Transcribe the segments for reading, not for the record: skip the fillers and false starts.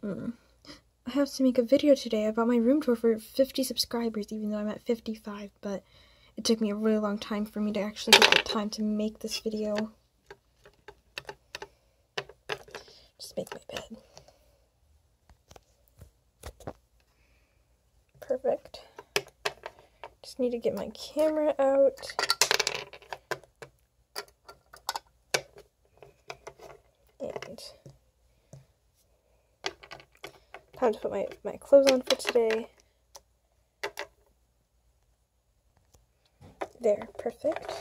I have to make a video today about my room tour for 50 subscribers, even though I'm at 55, but it took me a really long time for me to actually get the time to make this video. Just make my bed. Perfect. Just need to get my camera out. And time to put my clothes on for today. There, perfect.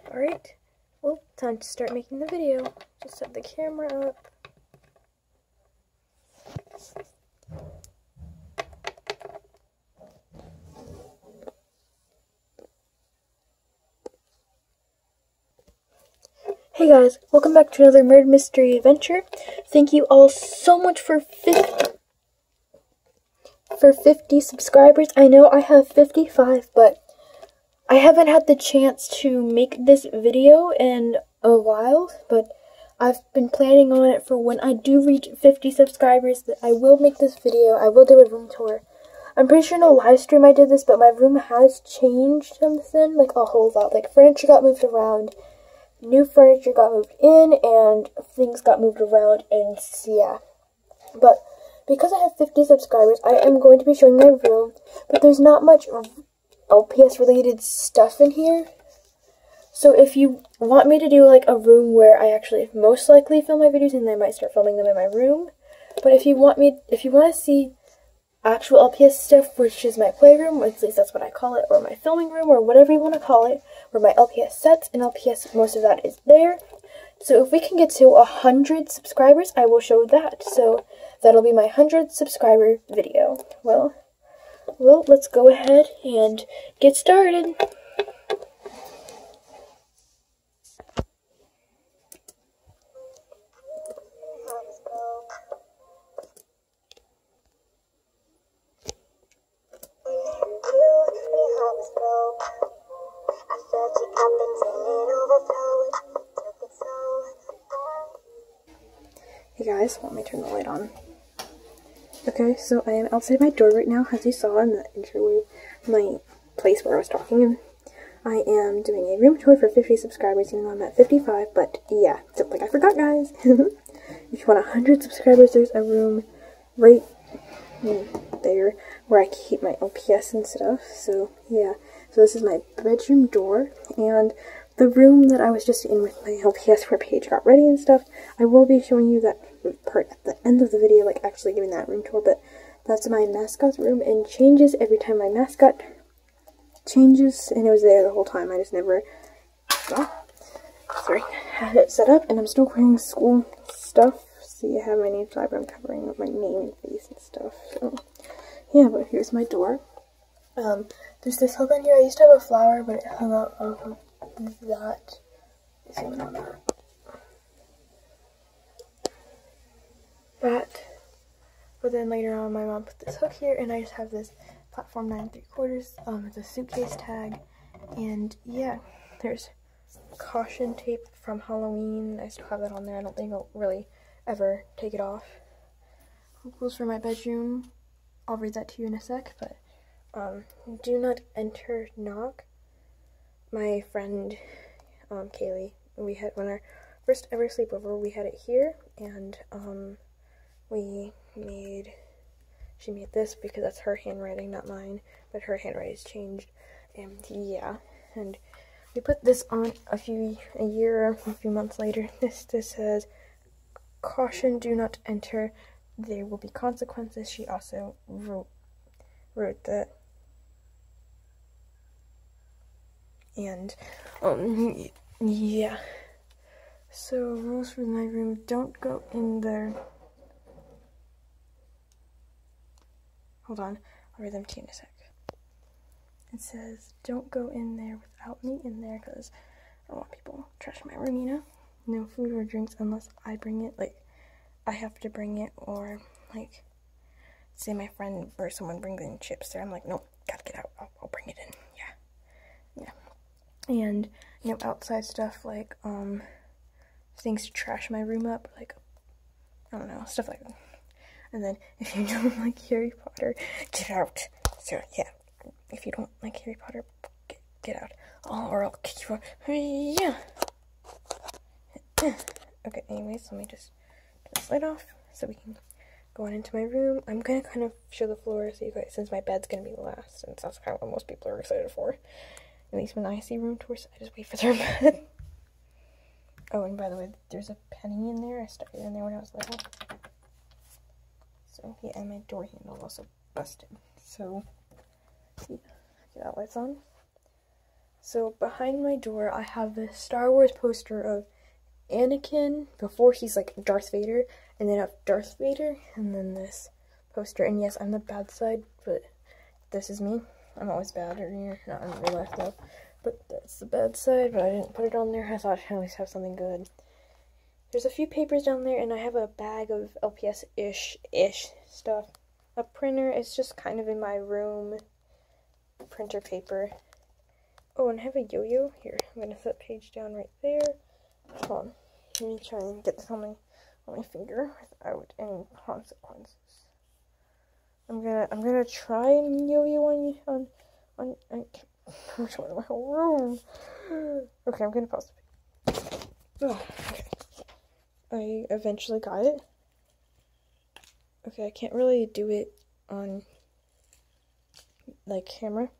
Alright, well, time to start making the video. Just set the camera up. Hey guys, welcome back to another murder mystery adventure. Thank you all so much for 50 subscribers. I know I have 55, but I haven't had the chance to make this video in a while, but I've been planning on it for when I do reach 50 subscribers that I will make this video. I will do a room tour. I'm pretty sure in a live stream I did this, but my room has changed since then, like a whole lot. Like furniture got moved around. New furniture got moved in, and things got moved around, and yeah. But because I have 50 subscribers, I am going to be showing my room, but there's not much LPS-related stuff in here. So if you want me to do, like, a room where I actually most likely film my videos, and I might start filming them in my room. But if you want to see actual LPS stuff, which is my playroom, or at least that's what I call it, or my filming room, or whatever you want to call it, where my LPS sets and LPS, most of that is there. So if we can get to 100 subscribers, I will show that. So that'll be my 100 subscriber video. Well, let's go ahead and get started. Hey guys, let me turn the light on. Okay, so I am outside my door right now, as you saw in the entryway, my place where I was talking. I am doing a room tour for 50 subscribers, even though I'm at 55, but yeah, don't think I forgot, guys. If you want 100 subscribers, there's a room right there where I keep my LPS and stuff, so yeah. So this is my bedroom door, and the room that I was just in with my LPS where Paige got ready and stuff, I will be showing you that part at the end of the video, like actually giving that room tour, but that's my mascot's room, and changes every time my mascot changes, and it was there the whole time. I just never, had it set up, and I'm still wearing school stuff. See, I have my name tag, but I'm covering up my name and face and stuff, so yeah, but here's my door. There's this hook on here. I used to have a flower, but it hung out of that. Zoom in on that. But then later on, my mom put this hook here, and I just have this platform 9 3/4. It's a suitcase tag, and yeah, there's caution tape from Halloween. I still have that on there. I don't think I'll really ever take it off. Rules for my bedroom. I'll read that to you in a sec, but do not enter knock. My friend Kaylee, we had when our first ever sleepover, we had it here, and she made this because that's her handwriting, not mine, but her handwriting's changed, and yeah, and we put this on a few months later. This says, caution, do not enter, there will be consequences. She also wrote that. And, yeah. So, rules for my room: don't go in there. Hold on, I'll read them to you in a sec. It says, don't go in there without me in there, because I don't want people trashing my room, you know? No food or drinks unless I bring it, like, I have to bring it, or, like, say my friend or someone brings in chips there, I'm like, nope, gotta get out, I'll bring it in, yeah. And, you know, outside stuff, like, things to trash my room up, like I don't know, stuff like that. And then, if you don't like Harry Potter, get out. So, yeah, if you don't like Harry Potter, get out. Oh, or I'll kick you out. Yeah. Okay, anyways, let me just turn this light off so we can go on into my room. I'm gonna kind of show the floor so you guys, since my bed's gonna be last, since that's kind of what most people are excited for. At least when I see room tours, I just wait for their bed. Oh, and by the way, there's a penny in there. I stuck it in there when I was little. So, yeah, and my door handle also busted. So, yeah, get that lights on. So, behind my door, I have this Star Wars poster of Anakin before he's like Darth Vader, and then I have Darth Vader, and then this poster. And yes, I'm the bad side, but this is me. I'm always bad, or not in real life though. But that's the bad side, but I didn't put it on there. I thought I'd at least have something good. There's a few papers down there, and I have a bag of LPS-ish stuff. A printer is just kind of in my room. Printer paper. Oh, and I have a yo-yo. Here, I'm going to set the page down right there. Hold on. Let me try and get this on my finger without any consequences. I'm gonna try and yo-yo on which one in my whole room. Okay, I'm gonna pause it. Oh, okay. I eventually got it. Okay, I can't really do it on like camera.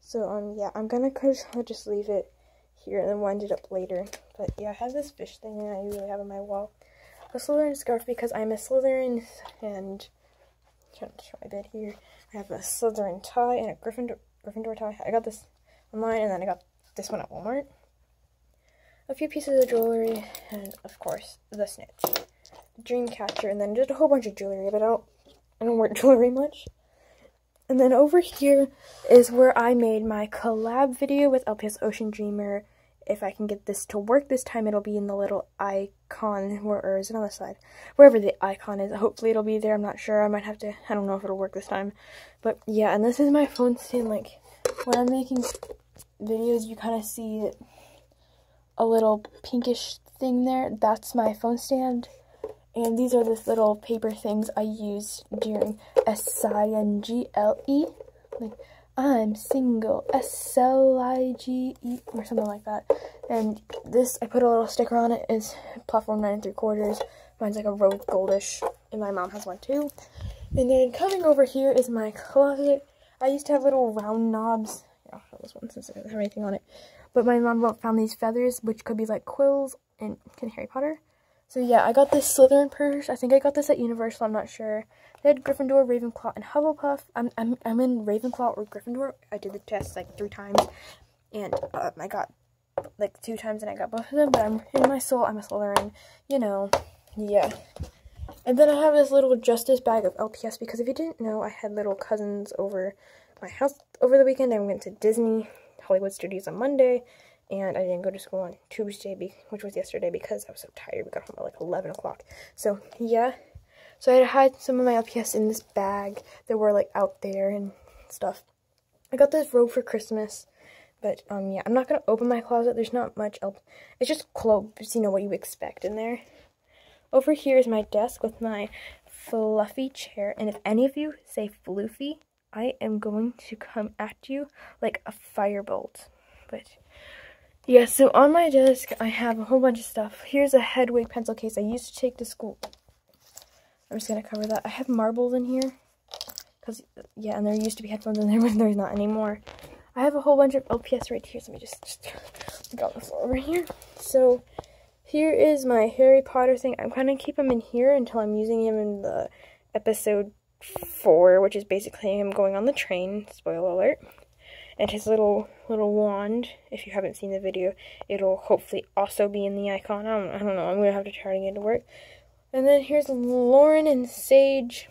So yeah, I'm gonna just leave it here and then wind it up later. But yeah, I have this fish thing that I usually have on my wall. A Slytherin scarf because I'm a Slytherin, and I'm trying to show my bed here. I have a Slytherin tie and a Gryffindor tie. I got this online, and then I got this one at Walmart. A few pieces of jewelry, and of course the snitch, dream catcher, and then just a whole bunch of jewelry. But I don't wear jewelry much. And then over here is where I made my collab video with LPS Ocean Dreamer. If I can get this to work this time, it'll be in the little icon, or is it on the side? Wherever the icon is, hopefully it'll be there. I'm not sure. I might have to, I don't know if it'll work this time. But yeah, and this is my phone stand. Like, when I'm making videos, you kind of see a little pinkish thing there. That's my phone stand. And these are the little paper things I used during S-I-N-G-L-E. Like, I'm single, S-L-I-G-E, or something like that. And this, I put a little sticker on it, is platform 9 3/4. Mine's like a rose goldish, and my mom has one too. And then coming over here is my closet. I used to have little round knobs. I'll show this one since it doesn't have anything on it. But my mom found these feathers, which could be like quills in Harry Potter. So yeah, I got this Slytherin purse. I think I got this at Universal, I'm not sure. They had Gryffindor, Ravenclaw, and Hufflepuff. I'm in Ravenclaw or Gryffindor. I did the test like 3 times, and I got like 2 times, and I got both of them. But I'm in my soul, I'm a Slytherin. You know, yeah. And then I have this little Justice bag of LPS because if you didn't know, I had little cousins over my house over the weekend. I went to Disney Hollywood Studios on Monday. And I didn't go to school on Tuesday, which was yesterday, because I was so tired. We got home at like 11 o'clock. So, yeah. So, I had some of my LPS in this bag that were like out there and stuff. I got this robe for Christmas. But, yeah, I'm not going to open my closet. There's not much else. It's just clothes, you know, what you expect in there. Over here is my desk with my fluffy chair. And if any of you say floofy, I am going to come at you like a firebolt. But yeah, so on my desk, I have a whole bunch of stuff. Here's a Hedwig pencil case I used to take to school. I'm just going to cover that. I have marbles in here. Because, yeah, and there used to be headphones in there, but there's not anymore. I have a whole bunch of LPS right here, so let me just got the floor over here. So, here is my Harry Potter thing. I'm going to keep him in here until I'm using him in the episode 4, which is basically him going on the train. Spoiler alert. And his little wand, if you haven't seen the video, it'll hopefully also be in the icon. I don't know. I'm going to have to try to get it to work. And then here's Lauren and Sage.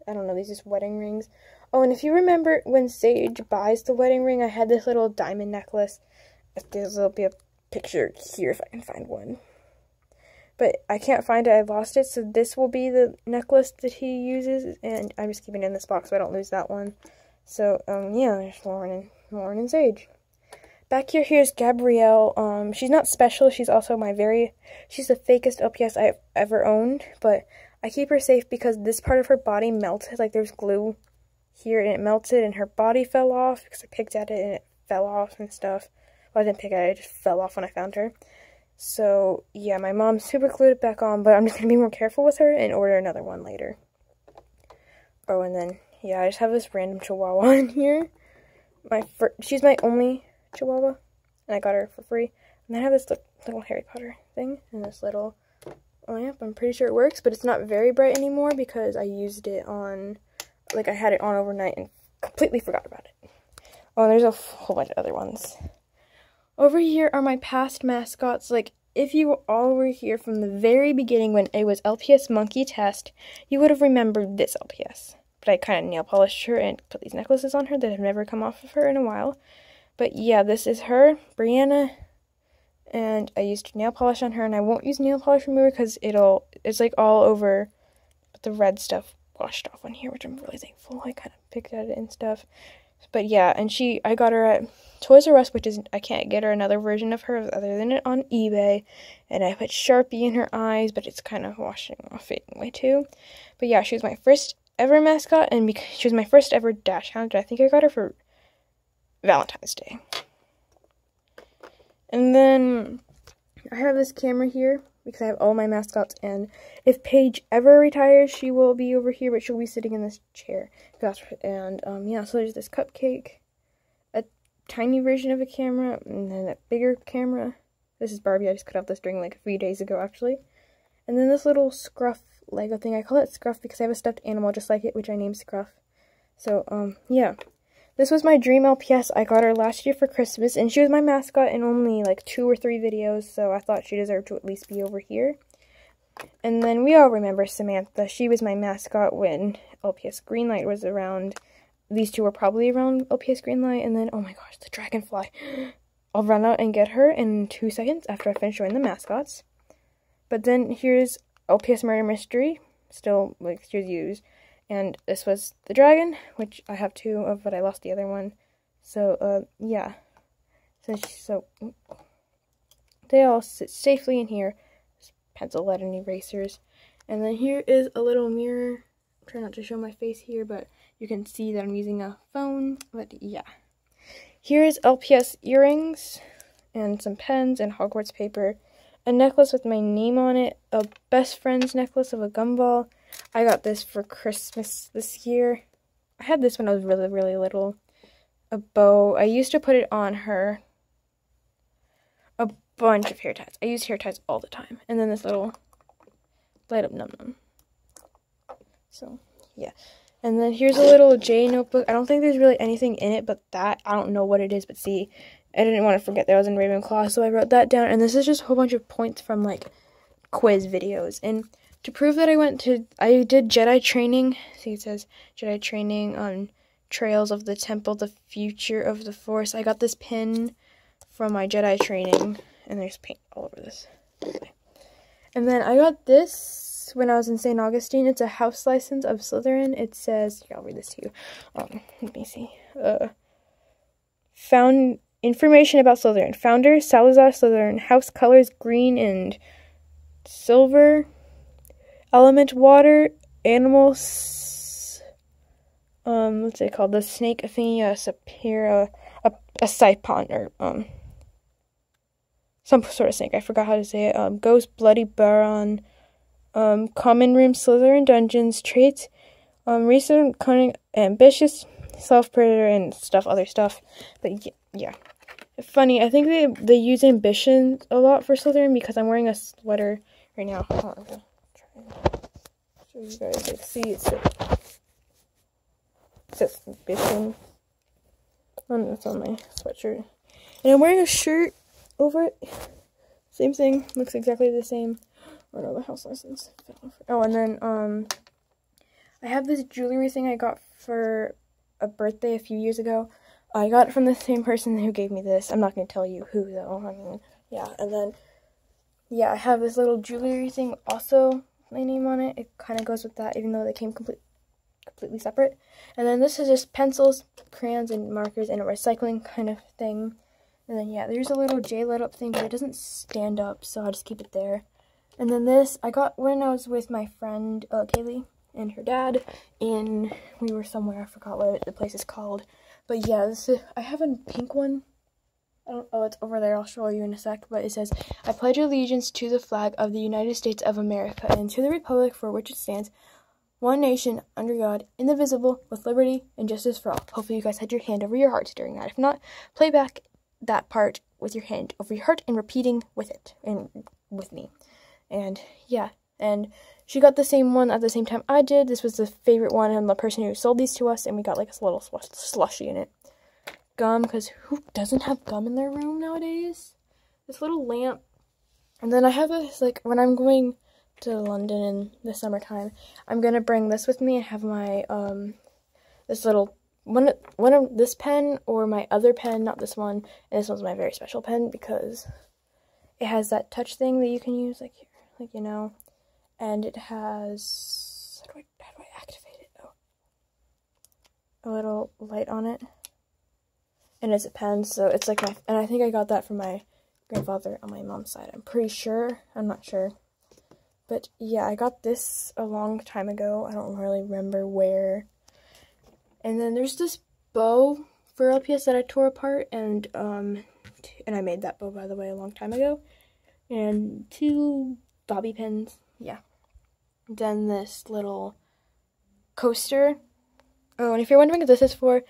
I don't know. These are just wedding rings. Oh, and if you remember when Sage buys the wedding ring, I had this little diamond necklace. There'll be a picture here if I can find one. But I can't find it. I lost it. So this will be the necklace that he uses. And I'm just keeping it in this box so I don't lose that one. So, yeah, there's Lauren and Sage. back here's Gabrielle. She's not special. She's also she's the fakest LPS I've ever owned, but I keep her safe because this part of her body melted. Like, there's glue here, and it melted, and her body fell off because I picked at it, and it fell off and stuff. Well, I didn't pick at it. It just fell off when I found her. So, yeah, my mom super glued it back on, but I'm just going to be more careful with her and order another one later. Oh, and then, yeah, I just have this random Chihuahua in here. She's my only Chihuahua, and I got her for free. And then I have this little Harry Potter thing, and this little lamp. I'm pretty sure it works, but it's not very bright anymore because I used it on, like, I had it on overnight and completely forgot about it. Oh, and there's a whole bunch of other ones. Over here are my past mascots. Like, if you all were here from the very beginning when it was LPS Monkey Test, you would have remembered this LPS. But I kind of nail polished her and put these necklaces on her that have never come off of her in a while. But yeah, this is her, Brianna, and I used nail polish on her, and I won't use nail polish remover because it's like all over, but the red stuff washed off on here, which I'm really thankful. I kind of picked at it and stuff. But yeah, and I got her at Toys R Us, which is, I can't get her another version of her other than it on eBay. And I put Sharpie in her eyes, but it's kind of washing off fading away too. But yeah, she was my first ever mascot, and she was my first ever dash hound. I think I got her for Valentine's Day. And then I have this camera here because I have all my mascots, and if Paige ever retires, she will be over here, but she'll be sitting in this chair. And yeah, so there's this cupcake, a tiny version of a camera, and then a bigger camera. This is Barbie. I just cut out this string like a few days ago, actually. And then this little Scruff Lego thing. I call it Scruff because I have a stuffed animal just like it, which I named Scruff. So, yeah. This was my dream LPS. I got her last year for Christmas, and she was my mascot in only like 2 or 3 videos, so I thought she deserved to at least be over here. And then we all remember Samantha. She was my mascot when LPS Greenlight was around. These two were probably around LPS Greenlight, and then, oh my gosh, the dragonfly. I'll run out and get her in 2 seconds after I finish showing the mascots. But then here's LPS Murder Mystery, still, like, she was used. And this was the dragon, which I have 2 of, but I lost the other one. So, yeah. So they all sit safely in here. Pencil, lead, and erasers. And then here is a little mirror. I'm trying not to show my face here, but you can see that I'm using a phone. But, yeah. Here is LPS earrings, and some pens, and Hogwarts paper. A necklace with my name on it. A best friend's necklace of a gumball. I got this for Christmas this year. I had this when I was really, really little. A bow. I used to put it on her. A bunch of hair ties. I use hair ties all the time. And then this little light up num-num. So, yeah. And then here's a little J notebook. I don't think there's really anything in it but that. I don't know what it is, but see, I didn't want to forget that I was in Ravenclaw, so I wrote that down. And this is just a whole bunch of points from, like, quiz videos. And to prove that I did Jedi training. See, it says Jedi training on Trails of the Temple, the Future of the Force. I got this pin from my Jedi training, and there's paint all over this. Okay. And then I got this when I was in St. Augustine. It's a house license of Slytherin. It says, here, I'll read this to you. Let me see. Found information about Slytherin. Founder, Salazar Slytherin. House colors, green and silver. Element, water. Animals, what's it called? The snake, Athenia, Sapira, a Saipon, or, some sort of snake. I forgot how to say it. Ghost, Bloody Baron, Common Room, Slytherin Dungeons, traits, recent, cunning, ambitious, self-predator, and other stuff. But, yeah. Funny, I think they use ambition a lot for Slytherin because I'm wearing a sweater right now. Hold on. Show you guys, like, see, it says ambition. It's on my sweatshirt. And I'm wearing a shirt over it. Same thing, looks exactly the same. Oh no, the house license. Oh, and then, I have this jewelry thing I got for a birthday a few years ago. I got it from the same person who gave me this. I'm not going to tell you who, though. I mean, yeah, and then, yeah, I have this little jewelry thing also. My name on it. It kind of goes with that, even though they came completely separate. And then this is just pencils, crayons, and markers, and a recycling kind of thing. And then, yeah, there's a little J lit up thing, but it doesn't stand up, so I'll just keep it there. And then this, I got when I was with my friend, Kaylee, and her dad, and we were somewhere, I forgot what the place is called. But yeah, this is, I have a pink one. Oh, it's over there, I'll show you in a sec, but it says, I pledge allegiance to the flag of the United States of America, and to the republic for which it stands, one nation, under God, indivisible, with liberty and justice for all. Hopefully you guys had your hand over your heart during that. If not, play back that part with your hand over your heart and repeating with it, and with me. And, yeah, and she got the same one at the same time I did. This was the favorite one, and the person who sold these to us, and we got, like, a little slushy in it. Gum, because who doesn't have gum in their room nowadays? This little lamp. And then I have this, like, when I'm going to London in the summertime, I'm gonna bring this with me and have my this little one of this pen or my other pen, not this one, and this one's my very special pen because it has that touch thing that you can use, like here, like, you know, and it has how do I activate it? Oh, a little light on it, and it's a pen, so it's like my, and I think I got that from my grandfather on my mom's side. I'm pretty sure. I'm not sure. But yeah, I got this a long time ago. I don't really remember where. And then there's this bow for LPS that I tore apart, and I made that bow, by the way, a long time ago. And 2 bobby pins, yeah. Then this little coaster. Oh, and if you're wondering what this is for,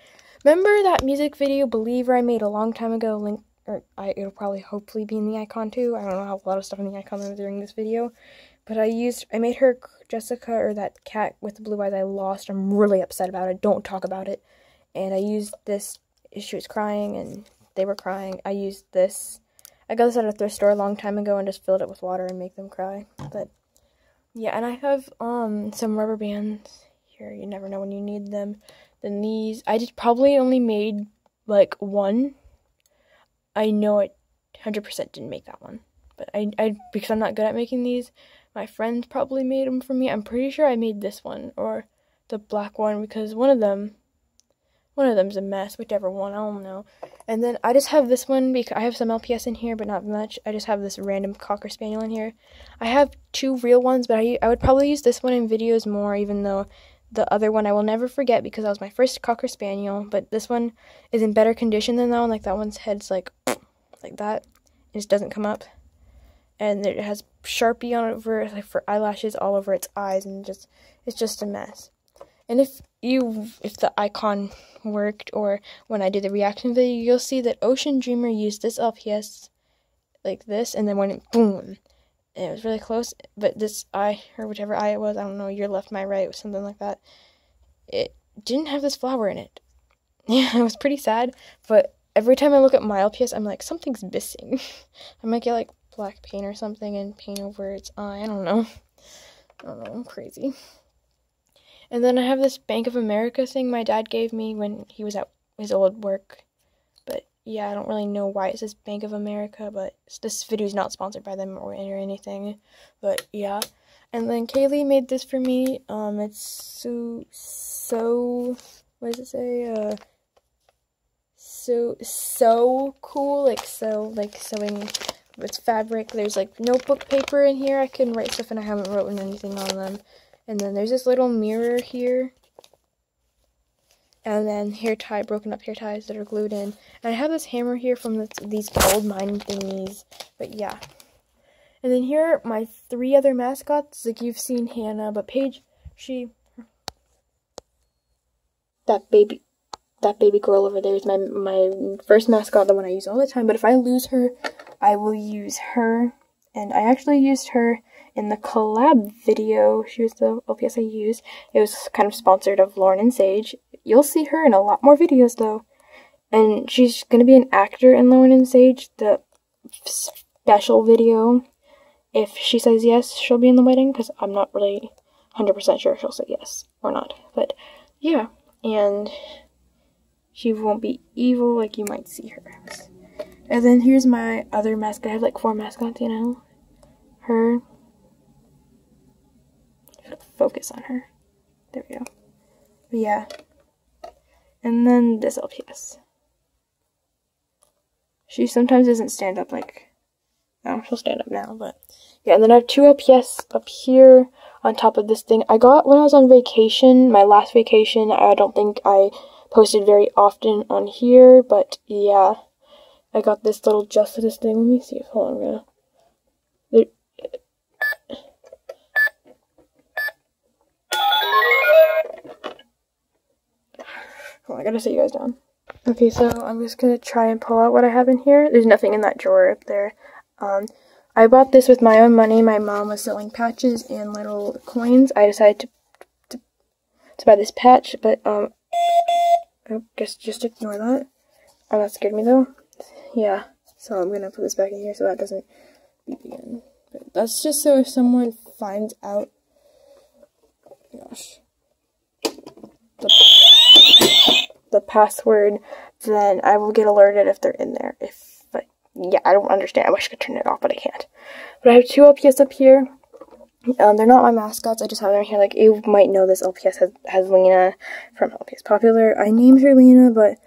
remember that music video Believer I made a long time ago? Link, or it'll probably hopefully be in the icon too. I don't know how a lot of stuff in the icon during this video. But I made her Jessica, or that cat with the blue eyes I lost. I'm really upset about it. Don't talk about it. And I used this. She was crying, and they were crying. I used this. I got this at a thrift store a long time ago and just filled it with water and make them cry. But yeah, and I have some rubber bands here. You never know when you need them. Then these, I just probably only made like one. I know I 100% didn't make that one, but I because I'm not good at making these. My friends probably made them for me. I'm pretty sure I made this one, or the black one, because one of them's a mess, whichever one, I don't know. And then I just have this one, because I have some LPS in here, but not much. I just have this random Cocker Spaniel in here. I have 2 real ones, but I would probably use this one in videos more, even though the other one I will never forget, because that was my first Cocker Spaniel. But this one is in better condition than that one. Like, that one's head's like that. It just doesn't come up. And it has Sharpie on it like for eyelashes all over its eyes, and it's just a mess. And if the icon worked, or when I did the reaction video, you'll see that Ocean Dreamer used this LPS like this, and then when it boom, and it was really close. But this eye, or whichever eye it was, I don't know, your left, my right, or something like that, it didn't have this flower in it. Yeah, it was pretty sad. But every time I look at my LPS, I'm like, something's missing. I might get like black paint or something and paint over its eye. I don't know. I'm crazy. And then I have this Bank of America thing my dad gave me when he was at his old work. But yeah, I don't really know why it says Bank of America, but this video is not sponsored by them or anything. But yeah. And then Kaylee made this for me. It's so what does it say? So cool, like sewing. It's fabric. There's like notebook paper in here. I can write stuff and I haven't written anything on them. And then there's this little mirror here. And then broken up hair ties that are glued in. And I have this hammer here from these gold mine thingies. But yeah. And then here are my 3 other mascots. Like, you've seen Hannah, but Paige, that baby girl over there is my first mascot, the one I use all the time. But if I lose her, I will use her. And I actually used her in the collab video. She was the LPS I used. It was kind of sponsored of Lauren and Sage. You'll see her in a lot more videos, though. And she's going to be an actor in Lauren and Sage, the special video. If she says yes, she'll be in the wedding, because I'm not really 100% sure she'll say yes or not. But, yeah. And she won't be evil like you might see her as. And then here's my other mascot. I have like 4 mascots, you know. Her. Focus on her. There we go. But yeah. And then this LPS. She sometimes doesn't stand up like, no, she'll stand up now, but yeah. And then I have 2 LPS up here on top of this thing. I got when I was on vacation, my last vacation. I don't think I posted very often on here, but yeah. I got this little Justice thing. Let me see if, hold on, I'm gonna, hold on, I gotta sit you guys down. Okay, so I'm just gonna try and pull out what I have in here. There's nothing in that drawer up there. I bought this with my own money. My mom was selling patches and little coins. I decided to buy this patch, but, I guess just ignore that. Oh, that scared me though. Yeah, so I'm gonna put this back in here so that doesn't beep again. But that's just so if someone finds out, gosh, the password, then I will get alerted if they're in there. But yeah, I don't understand. I wish I could turn it off, but I can't. But I have 2 LPS up here. They're not my mascots. I just have them here. Like, you might know this LPS has Lena from LPS Popular. I named her Lena, but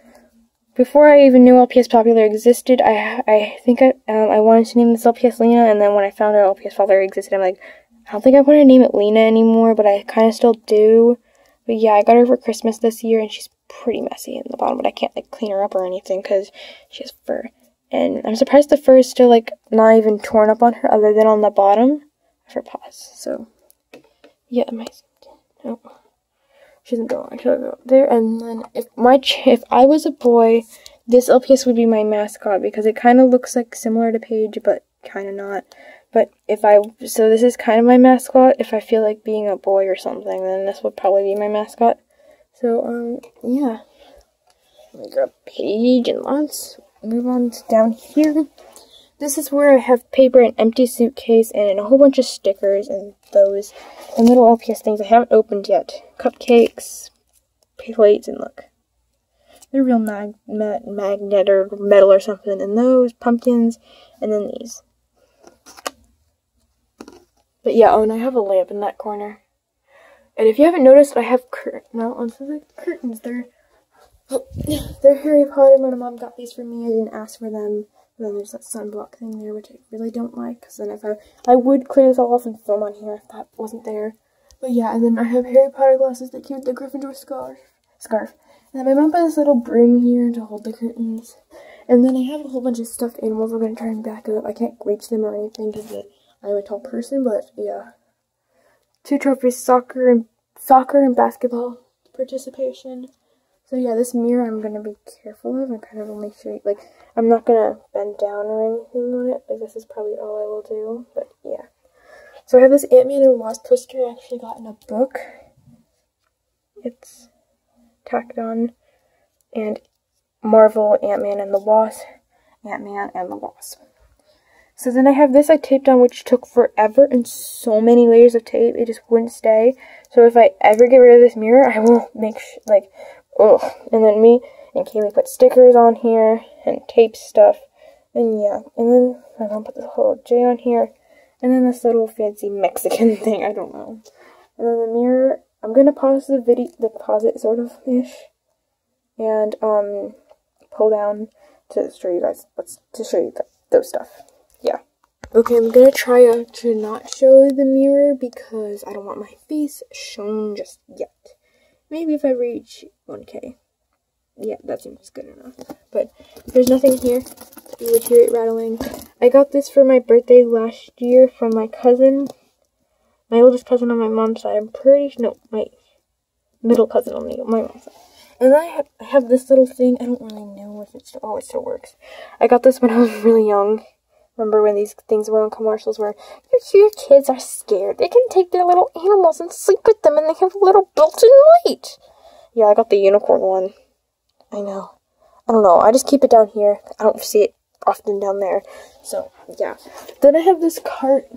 before I even knew LPS Popular existed, I think I wanted to name this LPS Lena, and then when I found out LPS Popular existed, I'm like, I don't think I want to name it Lena anymore, but I kind of still do. But yeah, I got her for Christmas this year, and she's pretty messy in the bottom, but I can't, like, clean her up or anything, because she has fur. And I'm surprised the fur is still, like, not even torn up on her, other than on the bottom of her paws. So, yeah, oh. She doesn't belong. She'll go there. And then if I was a boy, this LPS would be my mascot because it kind of looks like similar to Paige, but kind of not. But so this is kind of my mascot. If I feel like being a boy or something, then this would probably be my mascot. So yeah. Let me grab Paige and let's move on to down here. This is where I have paper, an empty suitcase, and a whole bunch of stickers and those and little LPS things I haven't opened yet. Cupcakes, plates, and look. They're real magnet or metal or something. And those, pumpkins, and then these. But yeah, oh, and I have a lamp in that corner. And if you haven't noticed, I have curtains. They're Harry Potter. My mom got these for me. I didn't ask for them. And then there's that sunblock thing there, which I really don't like, because then if I would clear this all off and film on here if that wasn't there. But yeah, and then I have Harry Potter glasses that came with the Gryffindor scarf. And then my mom put this little broom here to hold the curtains. And then I have a whole bunch of stuffed animals we're going to try and back up. I can't reach them or anything because I'm a tall person, but yeah. 2 trophies, soccer and basketball participation. So yeah, this mirror I'm going to be careful of and kind of make sure, like, I'm not going to bend down or anything on it. Like, this is probably all I will do, but yeah. So I have this Ant-Man and Wasp poster I actually got in a book. It's tacked on, and Marvel, Ant-Man and the Wasp, Ant-Man and the Wasp. So then I have this I taped on, which took forever and so many layers of tape, it just wouldn't stay. So if I ever get rid of this mirror, I will make sure, like, ugh. And then me and Kaylee put stickers on here and tape stuff, and yeah. And then I'm gonna put this whole J on here, and then this little fancy Mexican thing, I don't know. And then the mirror, I'm gonna pause the video, pause it sort of ish, and pull down to show you guys those stuff. Yeah. Okay, I'm gonna try to not show the mirror because I don't want my face shown just yet. Maybe if I reach 1K. Yeah, that seems good enough. But there's nothing here. You would hear it rattling. I got this for my birthday last year from my cousin. My oldest cousin on my mom's side. I'm pretty sure, no, my middle cousin on my mom's side. And I have this little thing. I don't really know if it still works. I got this when I was really young. Remember when these things were on commercials where your kids are scared. They can take their little animals and sleep with them and they have a little built-in light. Yeah, I got the unicorn one. I know. I don't know. I just keep it down here. I don't see it often down there. So, yeah. Then I have this cart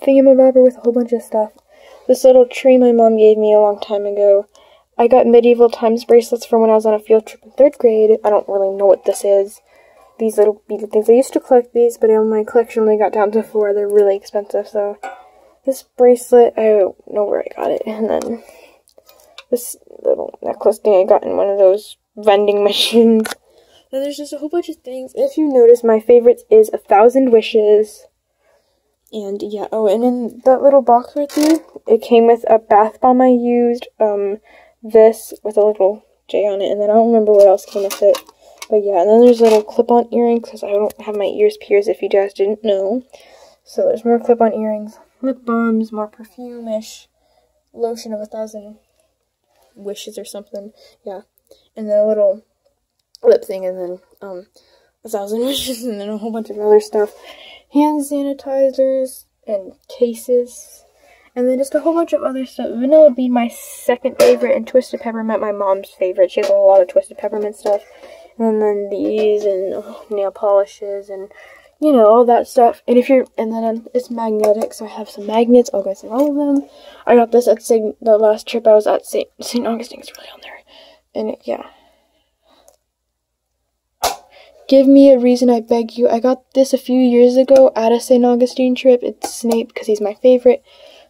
thingamabobber with a whole bunch of stuff. This little tree my mom gave me a long time ago. I got medieval times bracelets from when I was on a field trip in 3rd grade. I don't really know what this is. These little beaded things. I used to collect these, but in my collection only got down to 4. They're really expensive, so this bracelet, I don't know where I got it. And then this little necklace thing I got in one of those vending machines. Then there's just a whole bunch of things. If you notice, my favorites is 1,000 Wishes. And yeah, oh, and in that little box right there, it came with a bath bomb I used, this with a little J on it, and then I don't remember what else came with it. But yeah, and then there's little clip-on earrings, because I don't have my ears pierced, if you guys didn't know. So there's more clip-on earrings, lip balms, more perfume-ish, lotion of 1,000 wishes or something, yeah. And then a little lip thing, and then, 1,000 wishes, and then a whole bunch of other stuff. Hand sanitizers, and cases, and then just a whole bunch of other stuff. Vanilla Bean, my second favorite, and Twisted Peppermint, my mom's favorite. She has a lot of Twisted Peppermint stuff. And then these, and nail polishes, and, you know, all that stuff. And then it's magnetic, so I have some magnets. I'll go through all of them. I got this at the last trip I was at St. Augustine's, really on there. And, yeah. Give me a reason, I beg you. I got this a few years ago at a St. Augustine trip. It's Snape, because he's my favorite.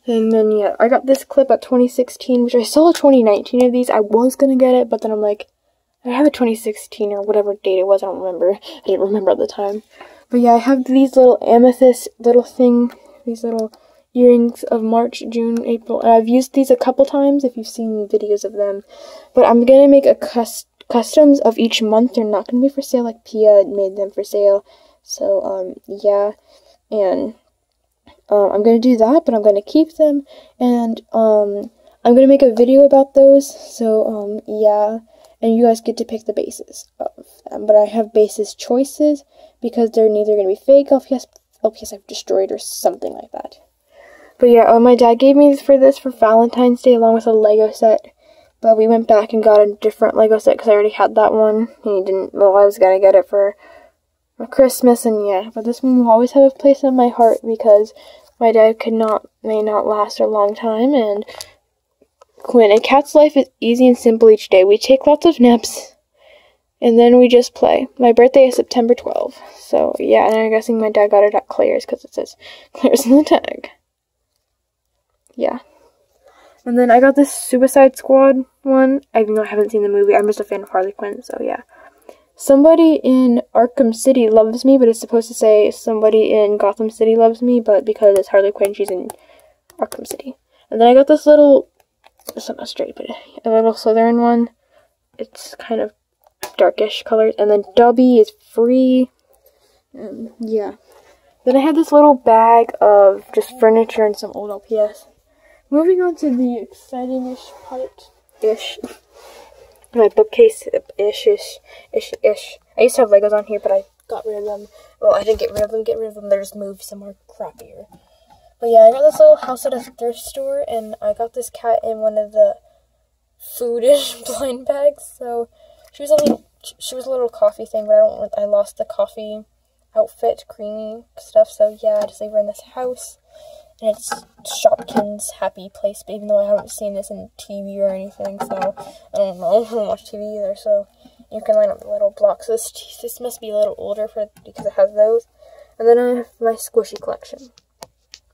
And then, yeah, I got this clip at 2016, which I saw a 2019 of these. I was going to get it, but then I'm like, I have a 2016 or whatever date it was. I don't remember. I didn't remember at the time. But yeah, I have these little amethyst these little earrings of March, June, April. And I've used these a couple times if you've seen videos of them. But I'm going to make a customs of each month. They're not going to be for sale, like Pia made them for sale. So, yeah, and, I'm going to do that, but I'm going to keep them, and, I'm going to make a video about those, so, yeah, and you guys get to pick the bases of them, but I have bases choices, because they're neither going to be fake LPS I've destroyed, or something like that. But yeah, my dad gave me this for Valentine's Day, along with a Lego set. But we went back and got a different Lego set because I already had that one. And he didn't, well, I was going to get it for Christmas, and yeah. But this one will always have a place in my heart because my dad may not last a long time. And Quinn, a cat's life is easy and simple each day. We take lots of naps, and then we just play. My birthday is September 12th. So yeah, and I'm guessing my dad got it at Claire's because it says Claire's in the tag. Yeah. And then I got this Suicide Squad one, even though I haven't seen the movie. I'm just a fan of Harley Quinn, so yeah. Somebody in Arkham City loves me, but it's supposed to say somebody in Gotham City loves me, but because it's Harley Quinn, she's in Arkham City. And then I got this little, it's not straight, but a little Slytherin one. It's kind of darkish colors. And then Dubby is free. Yeah. Then I had this little bag of just furniture and some old LPS. Moving on to the exciting-ish part-ish. My bookcase-ish. I used to have Legos on here, but I got rid of them. Well, I didn't get rid of them. They just moved somewhere crappier. But yeah, I got this little house at a thrift store, and I got this cat in one of the food-ish blind bags. So she was a little coffee thing, but I lost the coffee outfit, creamy stuff. So yeah, I just leave her in this house. And it's Shopkins' happy place, but even though I haven't seen this in TV or anything, so I don't know. I don't watch TV either, so you can line up the little blocks. This must be a little older because it has those. And then I have my squishy collection.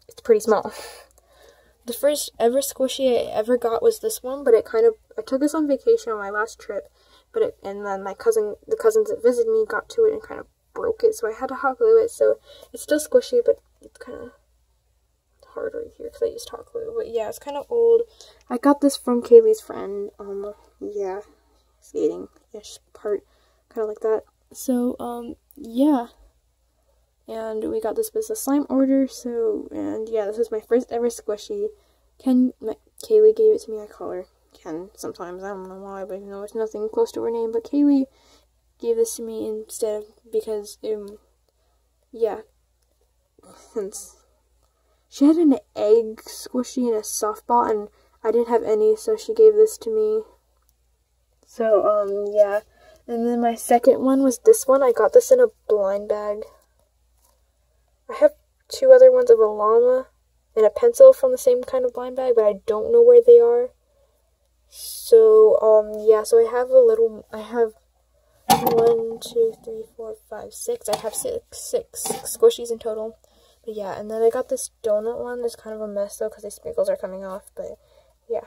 It's pretty small. The first ever squishy I ever got was this one, but I took this on vacation on my last trip, and then the cousins that visited me got to it and kind of broke it, so I had to hot glue it. So it's still squishy, but it's kind of hard right here because I used hot glue. But yeah, it's kind of old. I got this from Kaylee's friend. Yeah, skating-ish part, kind of like that. So yeah, and we got this with a slime order. So, and yeah, this was my first ever squishy. Kaylee gave it to me. I call her Ken sometimes. I don't know why, but you know, it's nothing close to her name. But Kaylee gave this to me instead of, because yeah, since she had an egg squishy and a softball, and I didn't have any, so she gave this to me. So, yeah. And then my second one was this one. I got this in a blind bag. I have two other ones of a llama and a pencil from the same kind of blind bag, but I don't know where they are. So, yeah, so I have 1, 2, 3, 4, 5, 6. I have six squishies in total. But yeah, and then I got this donut one. It's kind of a mess though because the sprinkles are coming off, but yeah.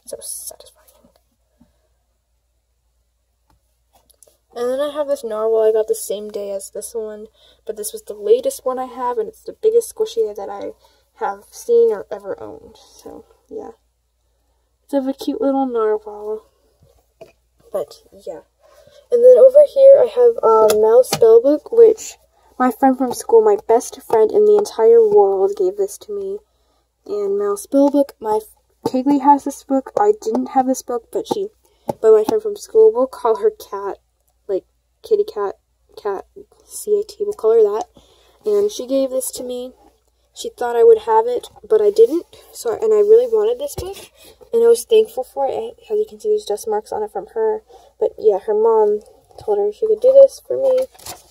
So satisfying. And then I have this narwhal I got the same day as this one, but this was the latest one I have, and it's the biggest squishy that I have seen or ever owned. So, yeah. It's of a cute little narwhal. But, yeah. And then over here I have Mel's Spellbook, which my friend from school, my best friend in the entire world, gave this to me. And Mel's Spellbook, Kaylee has this book. I didn't have this book, but my friend from school, we'll call her Cat, like kitty cat, C-A-T, we'll call her that. And she gave this to me. She thought I would have it, but I didn't. And I really wanted this book, and I was thankful for it. As you can see, there's dust marks on it from her. But yeah, her mom told her she could do this for me.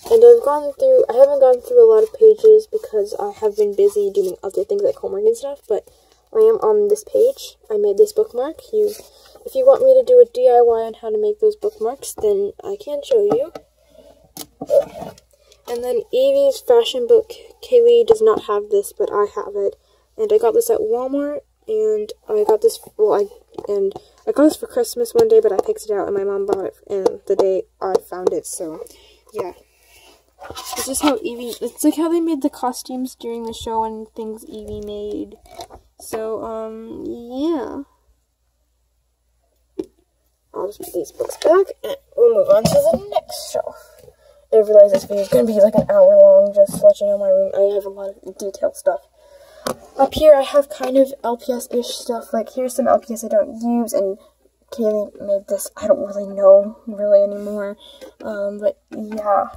And I haven't gone through a lot of pages because I have been busy doing other things like homework and stuff, but I am on this page. I made this bookmark. If you want me to do a DIY on how to make those bookmarks, then I can show you. And then Evie's fashion book. Kaylee does not have this, but I have it. And I got this at Walmart, and I got this, I got this for Christmas one day, but I picked it out, and my mom bought it and the day I found it, so, yeah. This is how it's like how they made the costumes during the show and things Evie made. So, yeah. I'll just put these books back, and we'll move on to the next shelf. I realize this video is going to be like an hour long, just to let you know my room. I have a lot of detailed stuff. Up here, I have kind of LPS-ish stuff. Like, here's some LPS I don't use, and Kaylee made this. I don't really know, anymore. But, yeah.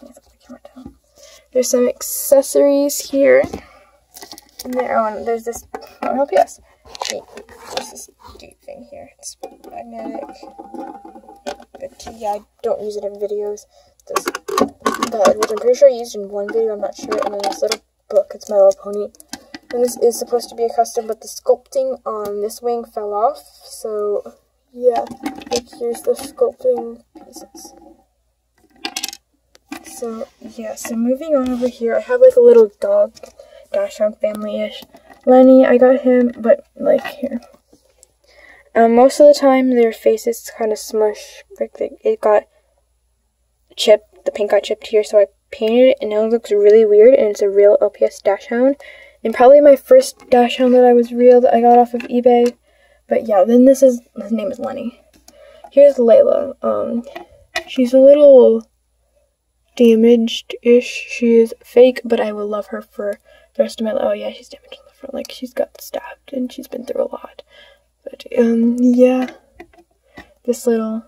Let me put the camera down. There's some accessories here. And there's this LPS. There's this gate thing here. It's magnetic. But, yeah, I don't use it in videos. This bed, which I'm pretty sure I used in one video, I'm not sure. And then this little book, it's My Little Pony. And this is supposed to be a custom, but the sculpting on this wing fell off. So, yeah, like here's the sculpting pieces. So, yeah, so moving on over here, I have like a little dog, Dachshund family-ish. Lenny, I got him, but like here. Most of the time, their faces kind of smush. Like it got chipped, the paint got chipped here, so I painted it, and now it looks really weird, and it's a real LPS Dachshund. And probably my first Dachshund that I got off of eBay. But yeah, then his name is Lenny. Here's Layla. She's a little damaged-ish. She is fake, but I will love her for the rest of my life. Oh yeah, she's damaged on the front. Like, she's got stabbed, and she's been through a lot. But, yeah. This little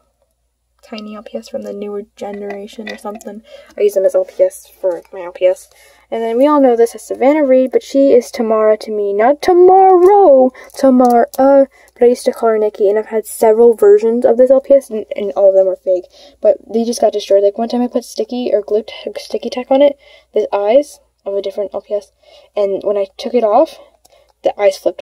tiny LPS from the newer generation or something. I use them as LPS for my LPS. And then we all know this as Savannah Reed, but she is Tamara to me. Not tomorrow! Tamara. But I used to call her Nikki, and I've had several versions of this LPS, and all of them are fake. But they just got destroyed. Like, one time I put sticky tack on it, there's eyes of a different LPS, and when I took it off, the eyes flipped